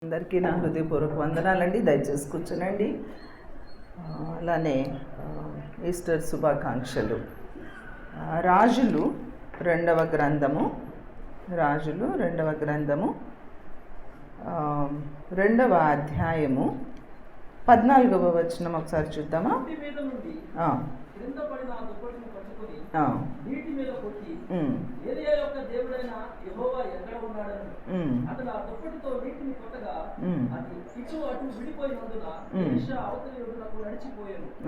అందరికీ నా హృదయపూర్వక వందనాలండి. దయచేసి కూర్చోనండి. అలానే ఈస్టర్ శుభాకాంక్షలు. రాజులు రెండవ గ్రంథము 2వ అధ్యాయము 14వ వచనం ఒకసారి చూద్దామా?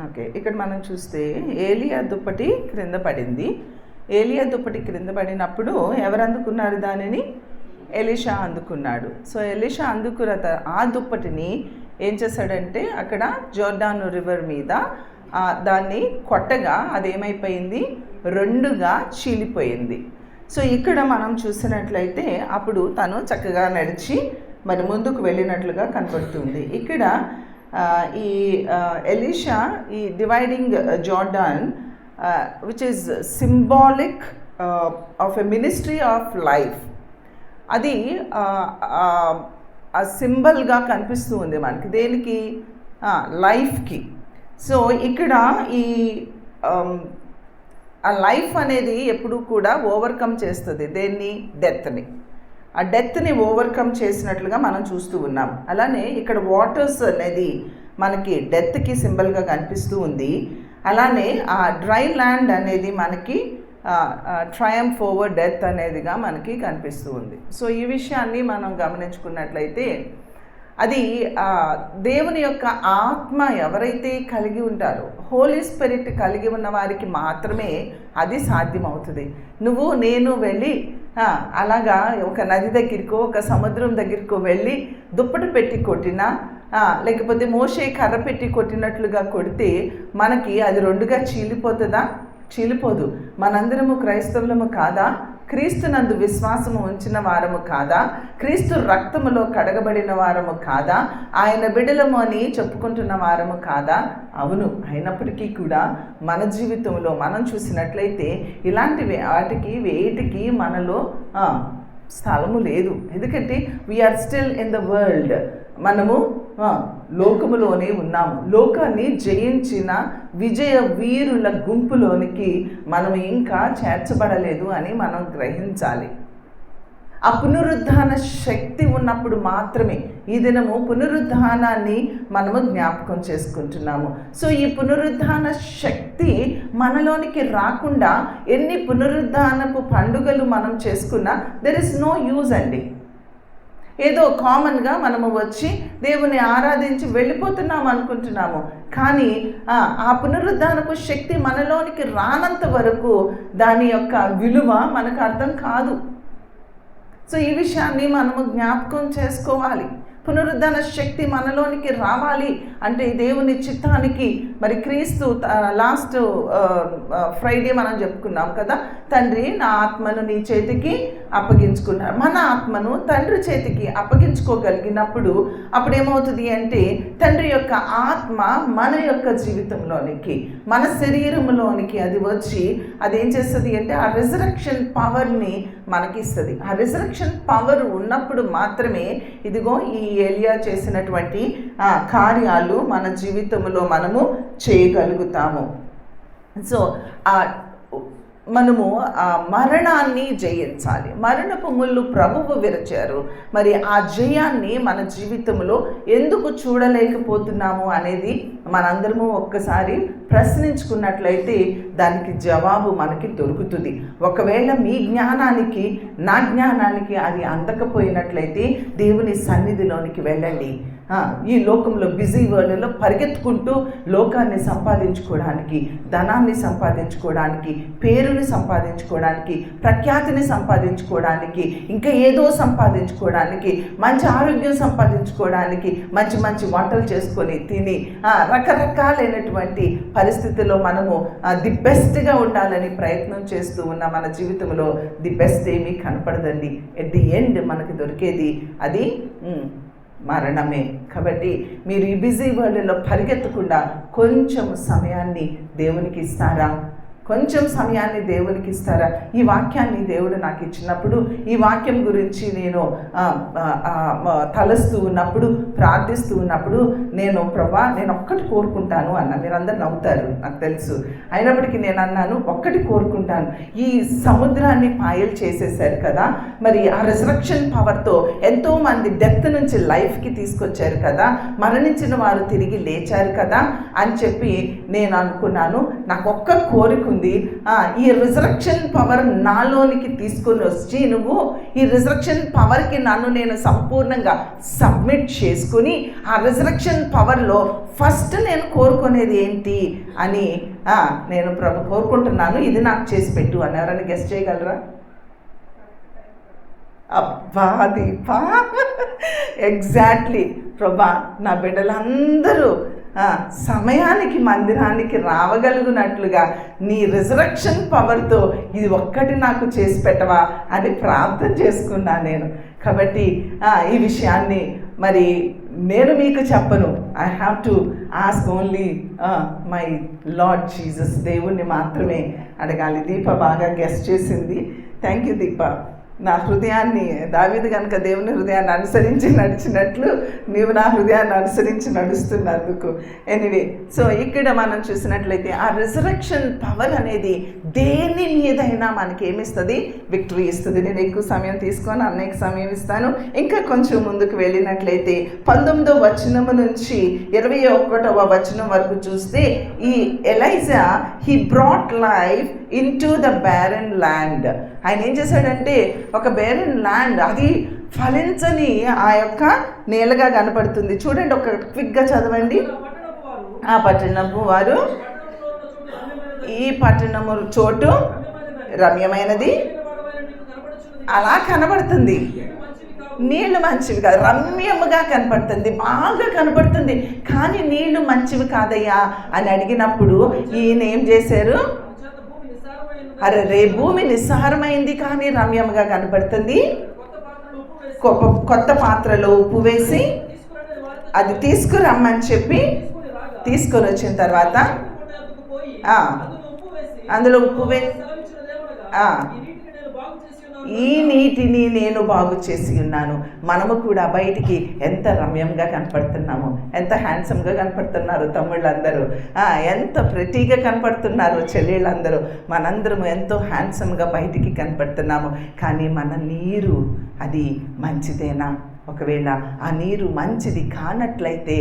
ఓకే, ఇక్కడ మనం చూస్తే ఏలియా దుప్పటి క్రింద పడింది. ఏలియా దుప్పటి క్రింద పడినప్పుడు ఎవరు అందుకున్నారు దానిని? ఎలీషా అందుకున్నాడు. సో ఎలీషా అందుకున్న ఆ దుప్పటిని ఏం చేశాడంటే అక్కడ జోర్డాను రివర్ మీద దాన్ని కొట్టగా అదేమైపోయింది? రెండుగా చీలిపోయింది. సో ఇక్కడ మనం చూసినట్లయితే అప్పుడు తను చక్కగా నడిచి మరి ముందుకు వెళ్ళినట్లుగా కనబడుతుంది. ఇక్కడ ఈ ఎలీషా ఈ dividing Jordan which is symbolic of a ministry of life, అది ఆ సింబల్గా కనిపిస్తూ ఉంది మనకి. దేనికి? లైఫ్కి. సో ఇక్కడ ఈ ఆ లైఫ్ అనేది ఎప్పుడు కూడా ఓవర్కమ్ చేస్తుంది. దేన్ని? డెత్ని. ఆ డెత్ని ఓవర్కమ్ చేసినట్లుగా మనం చూస్తూ ఉన్నాం. అలానే ఇక్కడ వాటర్స్ అనేది మనకి డెత్కి సింబల్గా కనిపిస్తూ ఉంది. అలానే ఆ డ్రై ల్యాండ్ అనేది మనకి ట్రయంఫ్ ఓవర్ డెత్ అనేదిగా మనకి కనిపిస్తూ ఉంది. సో ఈ విషయాన్ని మనం గమనించుకున్నట్లయితే అది దేవుని యొక్క ఆత్మ ఎవరైతే కలిగి ఉంటారో, హోలీ స్పిరిట్ కలిగి ఉన్న వారికి మాత్రమే అది సాధ్యమవుతుంది. నువ్వు నేను వెళ్ళి అలాగా ఒక నది దగ్గరికో ఒక సముద్రం దగ్గరికో వెళ్ళి దుప్పటి పెట్టి కొట్టినా, లేకపోతే మోషే కర్ర పెట్టి కొట్టినట్లుగా కొడితే మనకి అది రెండుగా చీలిపోతుందా? చీలిపోదు. మనందరము క్రైస్తవులము కాదా? క్రీస్తునందు విశ్వాసము ఉంచిన వారము కాదా? క్రీస్తు రక్తములో కడగబడిన వారము కాదా? ఆయన బిడ్డలము అని చెప్పుకుంటున్న వారము కాదా? అవును. అయినప్పటికీ కూడా మన జీవితంలో మనం చూసినట్లయితే ఇలాంటి వాటికి వేటికి మనలో స్థలము లేదు. ఎందుకంటే we are still in the world. మనము లోకములోనే ఉన్నాము. లోకాన్ని జయించిన విజయ వీరుల గుంపులోనికి మనం ఇంకా చేర్చబడలేదు అని మనం గ్రహించాలి. ఆ పునరుద్ధాన శక్తి ఉన్నప్పుడు మాత్రమే ఈ దినము పునరుద్ధానాన్ని మనము జ్ఞాపకం చేసుకుంటున్నాము. సో ఈ పునరుద్ధాన శక్తి మనలోనికి రాకుండా ఎన్ని పునరుద్ధానపు పండుగలు మనం చేసుకున్నా దెర్ ఇస్ నో యూజ్ అండి. ఏదో కామన్గా మనము వచ్చి దేవుని ఆరాధించి వెళ్ళిపోతున్నాము అనుకుంటున్నాము. కానీ ఆ పునరుద్ధానపు శక్తి మనలోనికి రానంత వరకు దాని యొక్క విలువ మనకు అర్థం కాదు. సో ఈ విషయాన్ని మనము జ్ఞాపకం చేసుకోవాలి. పునరుద్ధాన శక్తి మనలోనికి రావాలి అంటే దేవుని చిత్తానికి మరి క్రీస్తు లాస్ట్ ఫ్రైడే మనం చెప్పుకున్నాం కదా, తండ్రి నా ఆత్మను నీ చేతికి అప్పగించుకున్నారు. మన ఆత్మను తండ్రి చేతికి అప్పగించుకోగలిగినప్పుడు అప్పుడు ఏమవుతుంది అంటే తండ్రి యొక్క ఆత్మ మన యొక్క జీవితంలోనికి, మన శరీరంలోనికి అది వచ్చి అదేం చేస్తుంది అంటే ఆ రిజరక్షన్ పవర్ని మనకి ఇస్తుంది. ఆ రిజరక్షన్ పవర్ ఉన్నప్పుడు మాత్రమే ఇదిగో ఈ ఏలియా చేసినటువంటి కార్యాలు మన జీవితంలో మనము చేయగలుగుతాము. సో మనము ఆ మరణాన్ని జయించాలి. మరణపు ముళ్ళు ప్రభువు విరచారు. మరి ఆ జయాన్ని మన జీవితంలో ఎందుకు చూడలేకపోతున్నాము అనేది మనందరము ఒక్కసారి ప్రశ్నించుకున్నట్లయితే దానికి జవాబు మనకి దొరుకుతుంది. ఒకవేళ మీ జ్ఞానానికి నా జ్ఞానానికి అది అందకపోయినట్లయితే దేవుని సన్నిధిలోనికి వెళ్ళండి. ఈ లోకంలో బిజీ వరల్డ్లో పరిగెత్తుకుంటూ లోకాన్ని సంపాదించుకోవడానికి, ధనాన్ని సంపాదించుకోవడానికి, పేరుని సంపాదించుకోవడానికి, ప్రఖ్యాతిని సంపాదించుకోవడానికి, ఇంకా ఏదో సంపాదించుకోవడానికి, మంచి ఆరోగ్యం సంపాదించుకోవడానికి, మంచి మంచి వంటలు చేసుకొని తిని రకరకాలైనటువంటి పరిస్థితుల్లో మనము ది బెస్ట్గా ఉండాలని ప్రయత్నం చేస్తూ ఉన్న మన జీవితంలో ది బెస్ట్ ఏమీ కనపడదండి. ఎట్ ది ఎండ్ మనకి దొరికేది అది మరణమే. కాబట్టి మీరు ఈ బిజీ వరల్డ్లో పరిగెత్తకుండా కొంచెం సమయాన్ని దేవునికి ఇస్తారా? కొంచెం సమయాన్ని దేవునికి ఇస్తారా? ఈ వాక్యాన్ని దేవుడు నాకు ఇచ్చినప్పుడు, ఈ వాక్యం గురించి నేను తలస్తూ ఉన్నప్పుడు, ప్రార్థిస్తూ ఉన్నప్పుడు నేను ప్రభా నేను ఒక్కటి కోరుకుంటాను అన్న. మీరందరూ నవ్వుతారు నాకు తెలుసు, అయినప్పటికీ నేను అన్నాను ఒక్కటి కోరుకుంటాను. ఈ సముద్రాన్ని పాయలు చేసేసారు కదా, మరి ఆ రిజరక్షన్ పవర్తో ఎంతోమంది డెత్ నుంచి లైఫ్కి తీసుకొచ్చారు కదా, మరణించిన వారు తిరిగి లేచారు కదా అని చెప్పి నేను అనుకున్నాను. నాకు ఒక్క కోరిక ఉంది, ఈ రిజరక్షన్ పవర్ నాలోనికి తీసుకొని వచ్చి నువ్వు ఈ రిజరక్షన్ పవర్కి నన్ను నేను సంపూర్ణంగా సబ్మిట్ చేసుకుని ఆ రిజరక్షన్ పవర్లో ఫస్ట్ నేను కోరుకునేది ఏంటి అని నేను ప్రభు కోరుకుంటున్నాను, ఇది నాకు చేసి పెట్టు అని. ఎవరైనా గెస్ట్ చేయగలరా? అబ్బా దీపా, ఎగ్జాక్ట్లీ ప్రభా నా బిడ్డలందరూ సమయానికి మందిరానికి రావగలుగునట్లుగా నీ రిజరక్షన్ పవర్తో ఇది ఒక్కటి నాకు చేసి పెట్టవా అని ప్రార్థన చేసుకున్నాను నేను. కాబట్టి ఈ విషయాన్ని మరి నేను మీకు చెప్పను. I have to ask only my lord Jesus. దేవుణ్ణి మాత్రమే అడగాలి. దీప బాగా గెస్ట్ చేసింది. థ్యాంక్ యూ దీప. నా హృదయాన్ని దావీదు కనుక దేవుని హృదయాన్ని అనుసరించి నడిచినట్లు నీవు నా హృదయాన్ని అనుసరించి నడుస్తున్నందుకు. ఎనీవే, సో ఇక్కడ మనం చూసినట్లయితే ఆ రిజరక్షన్ పవర్ అనేది దేని మీదైనా మనకి ఏమిస్తుంది? విక్టరీ ఇస్తుంది. నేను ఎక్కువ సమయం తీసుకొని అన్నయ్యకి సమయం ఇస్తాను. ఇంకా కొంచెం ముందుకు వెళ్ళినట్లయితే 19వ వచనము నుంచి 21వ వచనం వరకు చూస్తే ఈ Elijah he brought life into the barren land. ఆయన ఏం చేశాడంటే ఒక బేరన్ ల్యాండ్, అది ఫలించని ఆ యొక్క నేలగా కనపడుతుంది. చూడండి, ఒక క్విక్గా చదవండి. ఆ పట్టణపు వారు ఈ పట్టణము చోటు రమ్యమైనది అలా కనబడుతుంది. నీళ్లు మంచివి కాదు, రమ్యముగా కనపడుతుంది, బాగా కనపడుతుంది. కానీ నీళ్లు మంచివి కాదయ్యా అని అడిగినప్పుడు ఈయన ఏం చేశారు? అరే రే భూమి నిస్సారమైంది కానీ రమ్యముగా కనపడుతుంది. కొత్త పాత్రలో ఉప్పు వేసి అది తీసుకురమ్మని చెప్పి తీసుకొని వచ్చిన తర్వాత అందులో ఉప్పు వేసి ఈ నీటిని నేను బాగు చేసి ఉన్నాను. మనము కూడా బయటికి ఎంత రమ్యంగా కనపడుతున్నాము, ఎంత హ్యాండ్సమ్గా కనపడుతున్నారు తమ్ముళ్ళందరూ, ఎంత ప్రెటీగా కనపడుతున్నారు చెల్లెళ్ళందరూ. మనందరము ఎంతో హ్యాండ్సమ్గా బయటికి కనపడుతున్నాము. కానీ మన నీరు అది మంచిదేనా? ఒకవేళ ఆ నీరు మంచిది కానట్లయితే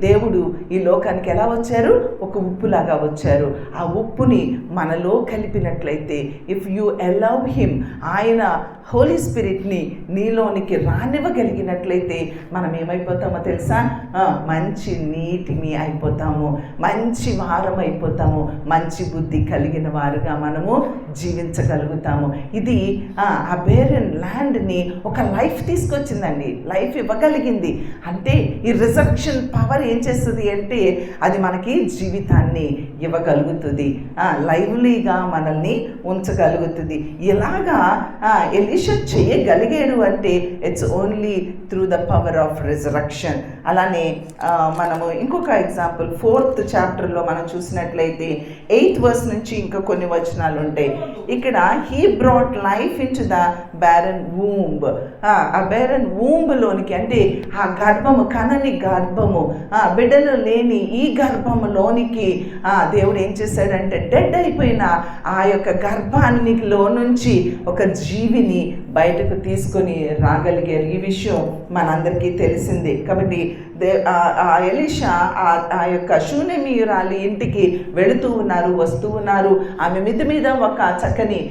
దేవుడు ఈ లోకానికి ఎలా వచ్చారు? ఒక ఉప్పులాగా వచ్చారు. ఆ ఉప్పుని మనలో కలిపినట్లయితే, ఇఫ్ యూ అలౌ హిమ్, ఆయన హోలీ స్పిరిట్ని నీలోనికి రానివ్వగలిగినట్లయితే మనం ఏమైపోతామో తెలుసా? మంచి నీటిని అయిపోతాము, మంచి వారం అయిపోతాము, మంచి బుద్ధి కలిగిన వారుగా మనము జీవించగలుగుతాము. ఇది ఆ బేరన్ ల్యాండ్ని ఒక లైఫ్ తీసుకొచ్చిందండి, లైఫ్ ఇవ్వగలిగింది. అంటే ఈ రిజరక్షన్ పవర్ ఏం చేస్తుంది అంటే అది మనకి జీవితాన్ని ఇవ్వగలుగుతుంది, లైవ్లీగా మనల్ని ఉంచగలుగుతుంది. ఇలాగా ఎలీషా చేయగలిగాడు అంటే it's only through the power of resurrection. అలానే మనము ఇంకొక ఎగ్జాంపుల్ 4th చాప్టర్లో మనం చూసినట్లయితే 8th వర్స్ నుంచి ఇంకా కొన్ని వచనాలు ఉంటాయి. ఇక్కడ he brought life in to the barren womb. ఆ బ్యారన్ వూంబ్లోనికి అంటే ఆ గర్భము, కనని గర్భము, బిడ్డలు లేని ఈ గర్భములోనికి దేవుడు ఏం చేశాడంటే డెడ్ అయిపోయిన ఆ యొక్క గర్భానిలో నుంచి ఒక జీవిని బయటకు తీసుకొని రాగలిగారు. ఈ విషయం మనందరికీ తెలిసిందే. కాబట్టి ఎలీషా ఆ యొక్క శూనేమీయురాలి ఇంటికి వెళుతూ ఉన్నారు, వస్తూ ఉన్నారు. ఆమె మిద్ది మీద ఒక చక్కని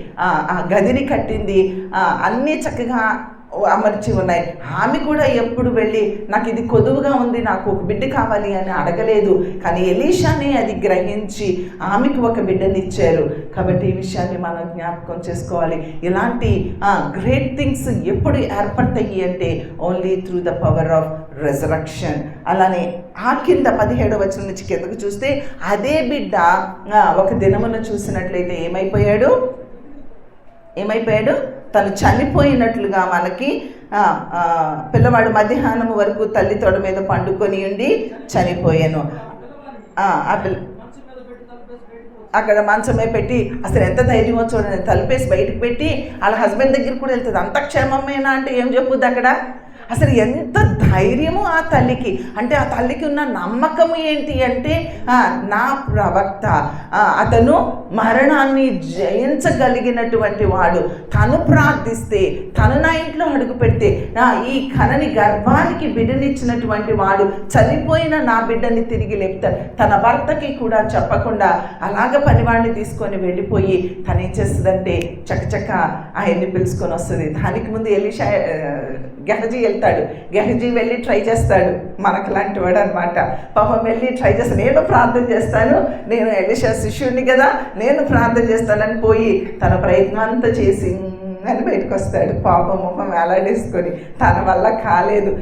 ఆ గదిని కట్టింది, అన్నీ చక్కగా అమర్చి ఉన్నాయి. ఆమె కూడా ఎప్పుడు వెళ్ళి నాకు ఇది కొదువుగా ఉంది, నాకు ఒక బిడ్డ కావాలి అని అడగలేదు. కానీ ఎలీషాని అది గ్రహించి ఆమెకు ఒక బిడ్డని ఇచ్చారు. కాబట్టి ఈ విషయాన్ని మనం జ్ఞాపకం చేసుకోవాలి. ఇలాంటి గ్రేట్ థింగ్స్ ఎప్పుడు ఏర్పడతాయి అంటే only through the power of resurrection. అలానే ఆ కింద 17వ వచనం నుంచి కిందకు చూస్తే అదే బిడ్డ ఒక దినమున చూసినట్లయితే ఏమైపోయాడు? తను చనిపోయినట్లుగా మనకి పిల్లవాడు మధ్యాహ్నం వరకు తల్లి తొడ మీద పండుకొని ఉండి చనిపోయాను. అక్కడ మంచమే పెట్టి అసలు ఎంత ధైర్యం చూడండి, తలుపేసి బయటకు పెట్టి వాళ్ళ హస్బెండ్ దగ్గరికి కూడా వెళ్తుంది. అంత క్షేమమేనా అంటే ఏం చెప్పుద్ది అక్కడ? అసలు ఎంత ధైర్యము ఆ తల్లికి. అంటే ఆ తల్లికి ఉన్న నమ్మకం ఏంటి అంటే నా ప్రవక్త అతను మరణాన్ని జయించగలిగినటువంటి వాడు, తను ప్రార్థిస్తే, తను నా ఇంట్లో అడుగు పెడితే, ఈ కనని గర్భానికి బిడ్డనిచ్చినటువంటి వాడు చనిపోయిన నా బిడ్డని తిరిగి లేపుతాడు. తన భర్తకి కూడా చెప్పకుండా అలాగ పనివాడిని తీసుకొని వెళ్ళిపోయి తను ఏం చేస్తుందంటే చకచక ఆయన్ని పిలుచుకొని వస్తుంది. దానికి ముందు ఎలీషా గెహజీ వెళ్తాడు. గెహజీ వెళ్ళి ట్రై చేస్తాడు, మనకు లాంటి వాడు అనమాట. పాపం వెళ్ళి ట్రై చేస్తాను, నేను ప్రార్థన చేస్తాను, నేను ఎలీషా శిష్యుడిని కదా, నేను ప్రార్థన చేస్తానని పోయి తన ప్రయత్నం అంతా చేసి అని బయటకు వస్తాడు. పాపం మొహం వేలాడేసుకొని తన వల్ల కాలేదు.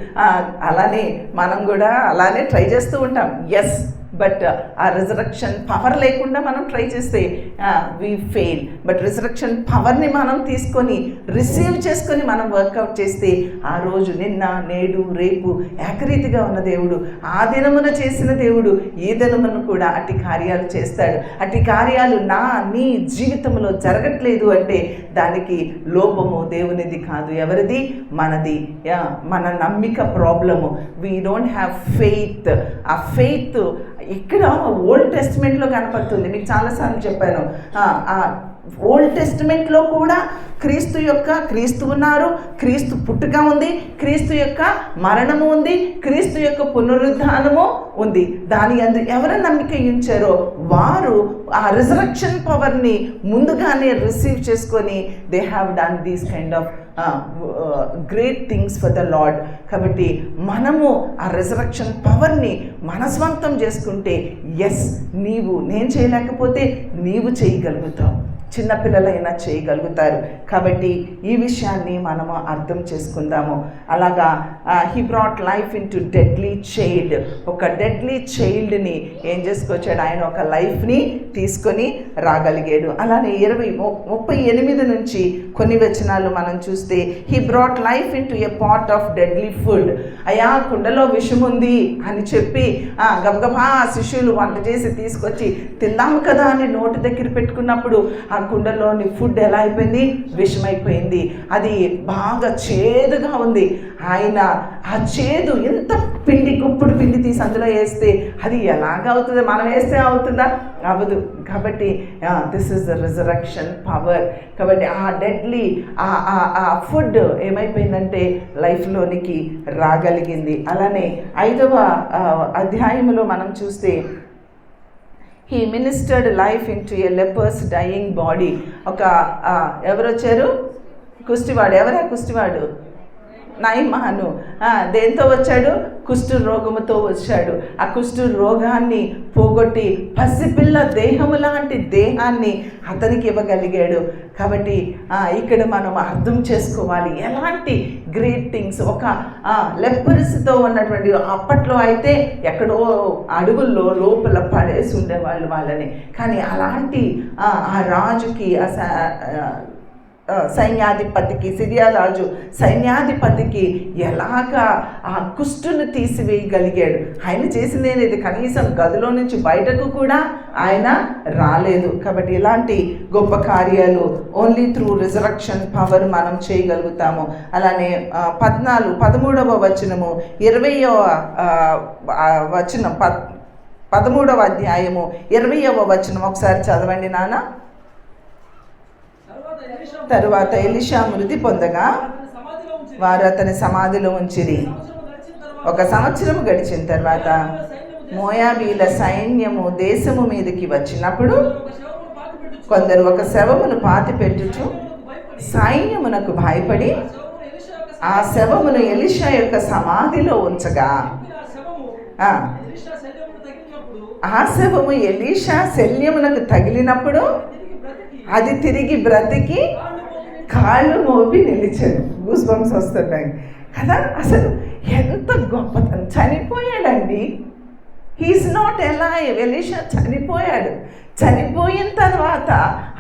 అలానే మనం కూడా అలానే ట్రై చేస్తూ ఉంటాం. ఎస్, బట్ ఆ రిజరక్షన్ పవర్ లేకుండా మనం ట్రై చేస్తే వీ ఫెయిల్. బట్ రిజరక్షన్ పవర్ని మనం తీసుకొని రిసీవ్ చేసుకొని మనం వర్కౌట్ చేస్తే ఆ రోజు నిన్న నేడు రేపు ఏకరీతిగా ఉన్న దేవుడు, ఆ దినమున చేసిన దేవుడు ఈ దినమును కూడా అట్టి కార్యాలు చేస్తాడు. అట్టి కార్యాలు నీ జీవితంలో జరగట్లేదు అంటే దానికి లోపము దేవునిది కాదు, ఎవరిది? మనది. మన నమ్మిక problem. We don't have faith. ఆ ఫెయిత్ ఇక్కడ ఓల్డ్ టెస్టిమెంట్లో కనపడుతుంది. మీకు చాలాసార్లు చెప్పాను, ఓల్డ్ టెస్టిమెంట్లో కూడా క్రీస్తు ఉన్నారు, క్రీస్తు పుట్టుక ఉంది, క్రీస్తు యొక్క మరణము ఉంది, క్రీస్తు యొక్క పునరుద్ధానము ఉంది. దాని అందు ఎవరు నమ్మిక ఉంచారో వారు ఆ రిజరక్షన్ పవర్ని ముందుగానే రిసీవ్ చేసుకొని they have done these kind of great things for the lord. కాబట్టి మనము ఆ రిజరక్షన్ పవర్ని మనస్వంతం చేసుకుంటే ఎస్, నేను చేయలేకపోతే నీవు చేయగలుగుతావు, చిన్నపిల్లలైనా చేయగలుగుతారు. కాబట్టి ఈ విషయాన్ని మనము అర్థం చేసుకుందాము. అలాగా he brought life in to deadly child. ఒక డెడ్లీ చైల్డ్ని ఏం చేసుకొచ్చాడు ఆయన? ఒక లైఫ్ని తీసుకొని రాగలిగాడు. అలానే 38 నుంచి కొన్ని వచనాలు మనం చూస్తే, he brought life into a pot of deadly food. అయ్యా విషం విషముంది అని చెప్పి గబగబా శిష్యులు వంట చేసి తీసుకొచ్చి తిందాము కదా అని నోటి దగ్గర పెట్టుకున్నప్పుడు ఆ కుండలోని ఫుడ్ ఎలా అయిపోయింది? విషమైపోయింది. అది బాగా చేదుగా ఉంది. ఆయన ఆ చేదు ఎంత గుప్పుడు పిండి తీసి అందులో వేస్తే అది ఎలాగవుతుంది? మనం వేస్తే అవుతుందా? అవ్వదు. కాబట్టి this is the resurrection power. కాబట్టి ఆ డెడ్లీ ఆ ఫుడ్ ఏమైపోయిందంటే లైఫ్లోనికి రాగలిగింది. అలానే 5వ అధ్యాయంలో మనం చూస్తే, he ministered life into a leper's dying body. ఎవరు వచ్చారు? కుష్టివాడు. ఎవరా కుష్టివాడు? నయమాను. దేంతో వచ్చాడు? కుష్టు రోగముతో వచ్చాడు. ఆ కుష్టు రోగాన్ని పోగొట్టి పసిపిల్ల దేహము లాంటి దేహాన్ని అతనికి ఇవ్వగలిగాడు. కాబట్టి ఇక్కడ మనం అర్థం చేసుకోవాలి ఎలాంటి గ్రేట్ థింగ్స్. ఒక లెపరసీతో ఉన్నటువంటి, అప్పట్లో అయితే ఎక్కడో అడుగుల్లో లోపల పడేసి ఉండేవాళ్ళు వాళ్ళని. కానీ అలాంటి ఆ రాజుకి సైన్యాధిపతికి, సిరియా రాజు సైన్యాధిపతికి ఎలాగా ఆ కుష్టును తీసివేయగలిగాడు. ఆయన చేసిందేనేది, కనీసం గదిలో నుంచి బయటకు కూడా ఆయన రాలేదు. కాబట్టి ఇలాంటి గొప్ప కార్యాలు ఓన్లీ త్రూ రిజరక్షన్ పవర్ మనం చేయగలుగుతాము. అలానే 13వ వచనము 20వ వచనం 13వ అధ్యాయము 20వ వచనం ఒకసారి చదవండి నాన్న. తరువాత ఎలీషా మృతి పొందగా వారు అతని సమాధిలో ఉంచిరి. 1 సంవత్సరం గడిచిన తర్వాత మోయాబీల సైన్యము దేశము మీదకి వచ్చినప్పుడు కొందరు ఒక శవమును పాతిపెట్టుచు సైన్యమునకు భయపడి ఆ శవమును ఎలీషా యొక్క సమాధిలో ఉంచగా ఆ శవము ఎలీషా శల్యమునకు తగిలినప్పుడు అది తిరిగి బ్రతికి కాళ్ళు మోపి నిలిచాడు. గూస్ బంప్స్ వస్తున్నాయి కదా. అసలు ఎంత గొప్పతనం. చనిపోయాడండి. He's not alive. ఎలీషా చనిపోయాడు. చనిపోయిన తర్వాత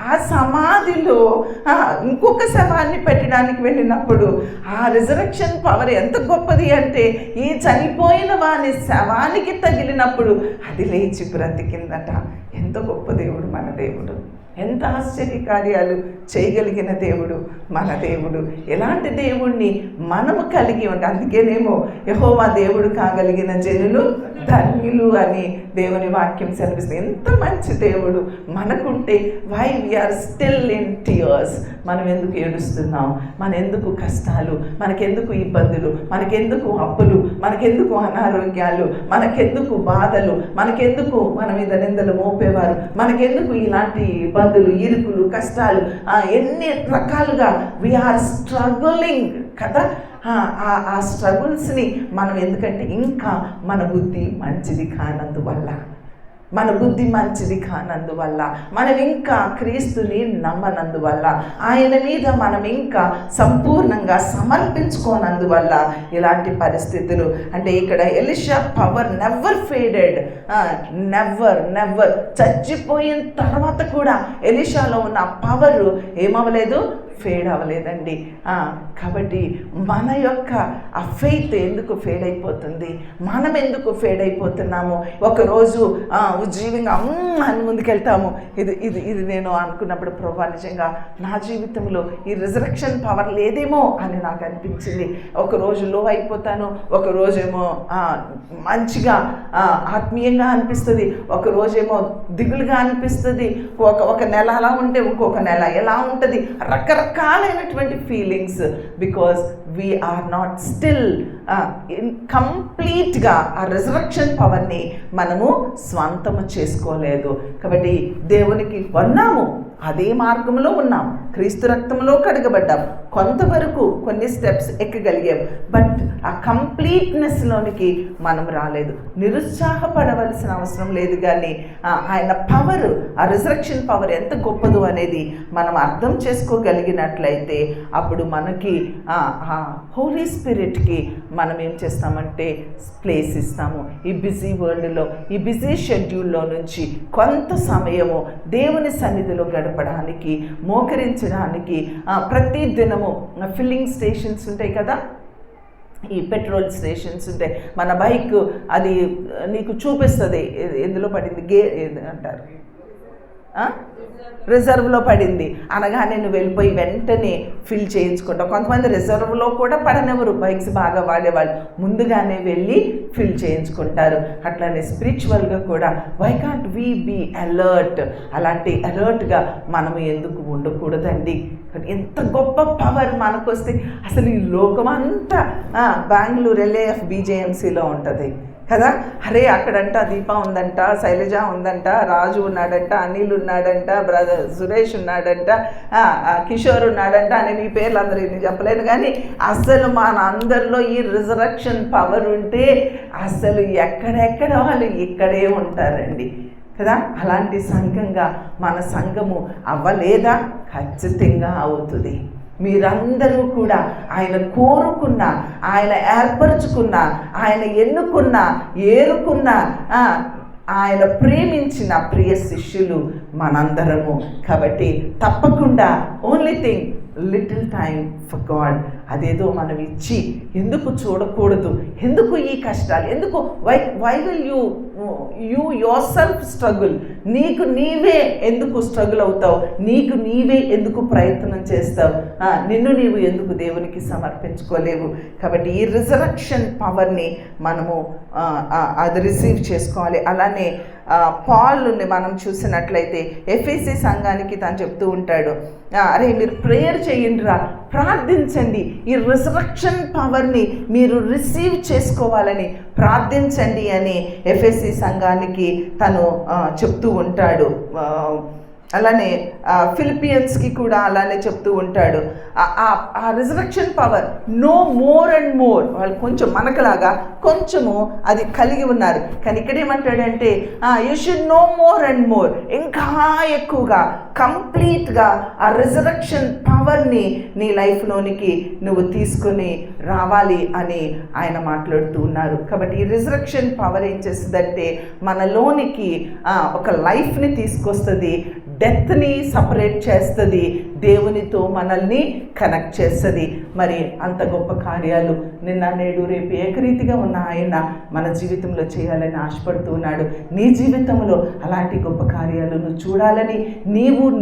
ఆ సమాధిలో ఇంకొక శవాన్ని పెట్టడానికి వెళ్ళినప్పుడు ఆ రిజరెక్షన్ పవర్ ఎంత గొప్పది అంటే, ఈ చనిపోయిన వాని శవానికి తగిలినప్పుడు అది లేచి బ్రతికిందట. ఎంత గొప్ప దేవుడు మన దేవుడు, ఎంత ఆశ్చర్య కార్యాలు చేయగలిగిన దేవుడు మన దేవుడు. ఎలాంటి దేవుణ్ణి మనము కలిగి ఉంటే, అందుకేనేమో యెహోవా దేవుడు కాగలిగిన జనులు ధన్యులు అని దేవుని వాక్యం సెలవిస్తుంది. ఎంత మంచి దేవుడు మనకుంటే why we are still in tears. మనం ఎందుకు ఏడుస్తున్నాం, మనెందుకు కష్టాలు, మనకెందుకు ఇబ్బందులు, మనకెందుకు అప్పులు, మనకెందుకు అనారోగ్యాలు, మనకెందుకు బాధలు, మనకెందుకు మన మీద నిందలు మోపేవారు, మనకెందుకు ఇలాంటి ఇబ్బందులు, ఇరుకులు, కష్టాలు, ఎన్ని రకాలుగా వీఆర్ స్ట్రగులింగ్ కదా. ఆ స్ట్రగుల్స్ని మనం ఎందుకంటే ఇంకా మన బుద్ధి మంచిది కానందువల్ల, మనం ఇంకా క్రీస్తుని నమ్మనందువల్ల, ఆయన మీద మనం ఇంకా సంపూర్ణంగా సమర్పించుకోనందువల్ల ఇలాంటి పరిస్థితులు. అంటే ఇక్కడ Elisha power never faded, never చచ్చిపోయిన తర్వాత కూడా ఎలీషాలో ఉన్న పవర్ ఏమవ్వలేదు, ఫేడ్ అవ్వలేదండి. కాబట్టి మన యొక్క ఆ ఫెయిత్ ఎందుకు ఫేడ్ అయిపోతుంది, మనం ఎందుకు ఫేడ్ అయిపోతున్నాము? ఒకరోజు ఉజ్జీవంగా అని ముందుకెళ్తాము. ఇది నేను అనుకున్నప్పుడు ప్రభా నిజంగా నా జీవితంలో ఈ రిజరెక్షన్ పవర్ లేదేమో అని నాకు అనిపించింది. ఒకరోజు లో అయిపోతాను, ఒకరోజేమో మంచిగా ఆత్మీయంగా అనిపిస్తుంది, ఒకరోజేమో దిగులుగా అనిపిస్తుంది, ఒక నెల అలా ఉంటే ఇంకొక నెల ఎలా ఉంటుంది, రకరకాలైనటువంటి feelings. Because we are not still కంప్లీట్గా ఆ రిజరెక్షన్ పవర్ని మనము స్వంతము చేసుకోలేదు. కాబట్టి దేవునికి వన్నాము, అదే మార్గంలో ఉన్నాం, క్రీస్తు రక్తంలో కడగబడ్డాం, కొంతవరకు కొన్ని స్టెప్స్ ఎక్కగలిగాం. బట్ ఆ కంప్లీట్నెస్లోనికి మనం రాలేదు. నిరుత్సాహపడవలసిన అవసరం లేదు, కానీ ఆయన పవర్, ఆ రిజరెక్షన్ పవర్ ఎంత గొప్పదో అనేది మనం అర్థం చేసుకోగలిగినట్లయితే అప్పుడు మనకి హోలీ స్పిరిట్కి మనం ఏం చేస్తామంటే ప్లేస్ ఇస్తాము. ఈ బిజీ వరల్డ్లో, ఈ బిజీ షెడ్యూల్లో నుంచి కొంత సమయము దేవుని సన్నిధిలో గడపడానికి, మోకరించడానికి, ప్రతి దినము ఫిల్లింగ్ స్టేషన్స్ ఉంటాయి కదా, ఈ పెట్రోల్ స్టేషన్స్ ఉంటాయి. మన బైక్ అది నీకు చూపిస్తుంది ఎందులో పడింది, అంటారు రిజర్వ్లో పడింది అనగానే నువ్వు వెళ్ళిపోయి వెంటనే ఫిల్ చేయించుకుంటావు. కొంతమంది రిజర్వ్లో కూడా పడనివ్వరు, బైక్స్ బాగా వాడేవాళ్ళు ముందుగానే వెళ్ళి ఫిల్ చేయించుకుంటారు. అట్లానే స్పిరిచువల్గా కూడా why can't we be alert? అలాంటి అలర్ట్గా మనము ఎందుకు ఉండకూడదండి? ఎంత గొప్ప పవర్ మనకు వస్తే అసలు ఈ లోకం అంతా బెంగళూరు LAF BJMCలో ఉంటుంది కదా. అరే అక్కడంట దీప ఉందంట, శైలజ ఉందంట, రాజు ఉన్నాడంట, అనిల్ ఉన్నాడంట, బ్రదర్ సురేష్ ఉన్నాడంట, కిషోర్ ఉన్నాడంట అని మీ పేర్లు అందరూ నేను చెప్పలేను, కానీ అసలు మన అందరిలో ఈ రిజరెక్షన్ పవర్ ఉంటే అసలు ఎక్కడెక్కడ వాళ్ళు ఇక్కడే ఉంటారండి కదా. అలాంటి సంఘంగా మన సంఘము అవ్వలేదా? ఖచ్చితంగా అవుతుంది. మీరందరూ కూడా ఆయన కోరుకున్న, ఆయన ఏర్పరచుకున్న, ఆయన ఎన్నుకున్న, ఏరుకున్న, ఆయన ప్రేమించిన ప్రియ శిష్యులు మనందరము. కాబట్టి తప్పకుండా only thing little time for God. అదేదో మనం ఇచ్చి ఎందుకు చూడకూడదు? ఎందుకు ఈ కష్టాలు? ఎందుకు why will you yourself struggle? నీకు నీవే ఎందుకు స్ట్రగుల్ అవుతావు? నీకు నీవే ఎందుకు ప్రయత్నం చేస్తావు? నిన్ను నీవు ఎందుకు దేవునికి సమర్పించుకోలేవు? కాబట్టి ఈ రిజరెక్షన్ పవర్ని మనము అది రిసీవ్ చేసుకోవాలి. అలానే పాల్ని మనం చూసినట్లయితే ఎఫెసీ సంఘానికి తను చెప్తూ ఉంటాడు, అరే మీరు ప్రేయర్ చేయండిరా, ప్రార్థించండి, ఈ రిజరెక్షన్ పవర్ని మీరు రిసీవ్ చేసుకోవాలని ప్రార్థించండి అని ఎఫెసీ సంఘానికి తను చెప్తూ ఉంటాడు. అలానే ఫిలిపియన్స్కి కూడా అలానే చెప్తూ ఉంటాడు. ఆ resurrection power no more and more. వాళ్ళు కొంచెం మనకులాగా కొంచెము అది కలిగి ఉన్నారు. కానీ ఇక్కడ ఏమంటాడంటే you should know more and more, ఇంకా ఎక్కువగా కంప్లీట్గా ఆ రిజరక్షన్ పవర్ని నీ లైఫ్లోనికి నువ్వు తీసుకొని రావాలి అని ఆయన మాట్లాడుతూ ఉన్నారు. కాబట్టి ఈ రిజరక్షన్ పవర్ ఏం చేస్తుందంటే మనలోనికి ఒక లైఫ్ని తీసుకొస్తుంది, డెత్ని సపరేట్ చేస్తుంది, దేవునితో మనల్ని కనెక్ట్ చేస్తుంది. మరి అంత గొప్ప కార్యాలు నిన్న నేడు రేపు ఏకరీతిగా ఉన్న ఆయన మన జీవితంలో చేయాలని ఆశపడుతూ ఉన్నాడు. నీ జీవితంలో అలాంటి గొప్ప కార్యాలు నువ్వు చూడాలని,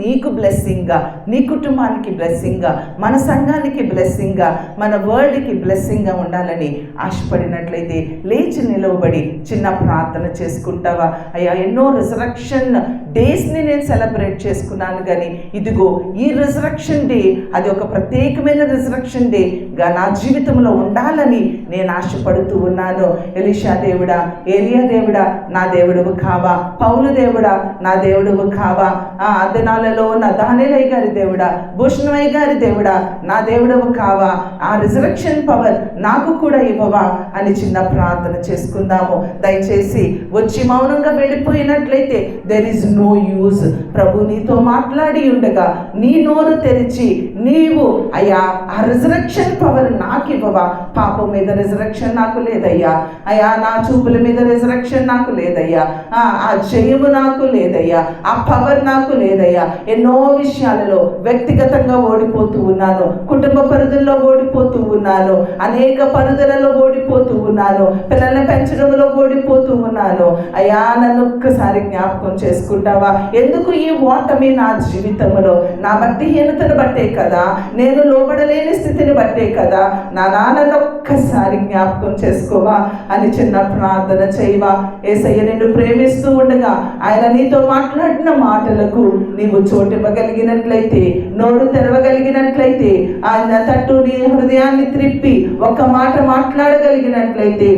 నీకు బ్లెస్సింగ్గా, నీ కుటుంబానికి బ్లెస్సింగ్గా, మన సంఘానికి బ్లెస్సింగ్గా, మన వరల్డ్కి బ్లెస్సింగ్గా ఉండాలని ఆశపడినట్లయితే లేచి నిలవబడి చిన్న ప్రార్థన చేసుకుంటావా? అయ్యా, ఎన్నో రిజరక్షన్ డేస్ని నేను సెలబ్రేట్ చేసుకున్నాను, కానీ ఇదిగో ఈ రిజరక్షన్ డే అది ఒక ప్రత్యేకమైన రిజరక్షన్ డేగా నా జీవితంలో ఉండాలని నేను ఆశపడుతూ ఉన్నాను. ఎలీషా దేవుడా, ఏలియా దేవుడా నా దేవుడువు కావా? పౌలు దేవుడా నా దేవుడువు కావా? ఆ దినాలలో ఉన్న దానియేలు గారి దేవుడా, భూషణమయ్య గారి దేవుడా నా దేవుడువు కావా? ఆ రిజరక్షన్ పవర్ నాకు కూడా ఇవ్వవా అని చిన్న ప్రార్థన చేసుకుందాము. దయచేసి వచ్చి మౌనంగా వెళ్ళిపోయినట్లయితే దెర్ ఈజ్ నో యూజ్. ప్రభు నీతో మాట్లాడి ఉండగా నీ నోరు తెరిచి నీవు అయ్యా ఆ రిజరక్షన్ పవర్ నాకు ఇవ్వవా? పాపం మీద రిజరక్షన్ నాకు లేదయ్యా, అయ్యా నా చూపుల మీద రిజరక్షన్ నాకు లేదయ్యా, ఆ జయము నాకు లేదయ్యా, ఆ పవర్ నాకు లేదయ్యా. ఎన్నో విషయాలలో వ్యక్తిగతంగా ఓడిపోతూ ఉన్నాను, కుటుంబ పరిధుల్లో ఓడిపోతూ ఉన్నాను, అనేక పరిధులలో ఓడిపోతూ ఉన్నాను, పిల్లల్ని పెంచడంలో ఓడిపోతూ ఉన్నాను. అయ్యా నన్ను ఒక్కసారి జ్ఞాపకం చేసుకుంటావా? ఎందుకు ఈ ఓటమి నా జీవితంలో? నా భక్తిహీనతను బట్టే కదా, నేను లోబడలేని స్థితిని బట్టే కదా. నా నాన్నను ఒక్కసారి జ్ఞాపకం చేసుకోవా అని చిన్న ప్రార్థన చేయవా? యేసయ్య నిన్ను ప్రేమిస్తూ ఉండగా ఆయన నీతో మాట్లాడిన మాటలకు నీవు చోటివ్వగలిగినట్లయితే, నోరు తెరవగలిగినట్లయితే, ఆయన తట్టు నీ హృదయాన్ని త్రిప్పి ఒక మాట మాట్లాడగలిగినట్లయితే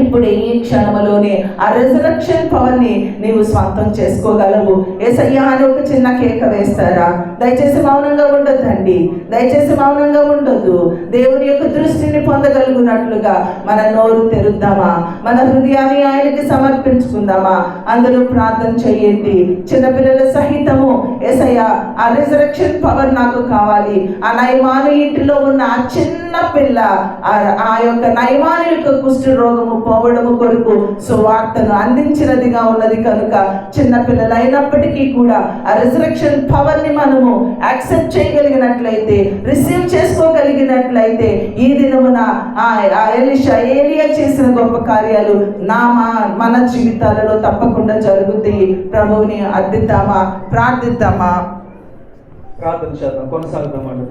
ఇప్పుడు ఈ క్షణంలోనే ఆ రిజరక్షన్ పవర్ని నీవు స్వంతం చేసుకోగలవు. యేసయ్యా అని ఒక చిన్న కేక వేస్తారా? దయచేసి మౌనంగా ఉండొద్దండి, దయచేసి మౌనంగా ఉండొద్దు. దేవుని యొక్క దృష్టిని పొందగలుగునట్లుగా మన నోరు తెరుద్దామా? మన హృదయాన్ని ఆయనకి సమర్పించుకుందామా? అందరూ ప్రార్థన చేయండి. చిన్నపిల్లల సహితము యేసయ్యా ఆ రిజరక్షన్ పవర్ నాకు కావాలి. ఆ నయమాను ఇంటిలో ఉన్న ఆ చిన్న పిల్ల ఆ యొక్క నయమాను యొక్క కుష్ఠ రోగము పోవడము కొరకు సువార్తను అందించినదిగా ఉన్నది కనుక చిన్నపిల్లలు అయినప్పటికీ కూడా ఆ రిజరక్షన్ పవర్ని మనము యాక్సెప్ట్ చేయగలిగినట్లయితే, రిసీవ్ చేసుకోగలిగినట్లయితే ఈ దినమున ఏలియా చేసిన గొప్ప కార్యాలు మన జీవితాలలో తప్పకుండా జరుగుతాయి. ప్రభువుని అర్థిద్దామా, ప్రార్థిద్దామా? ప్రార్థన చేద్దాం, కొనసాగుదాం.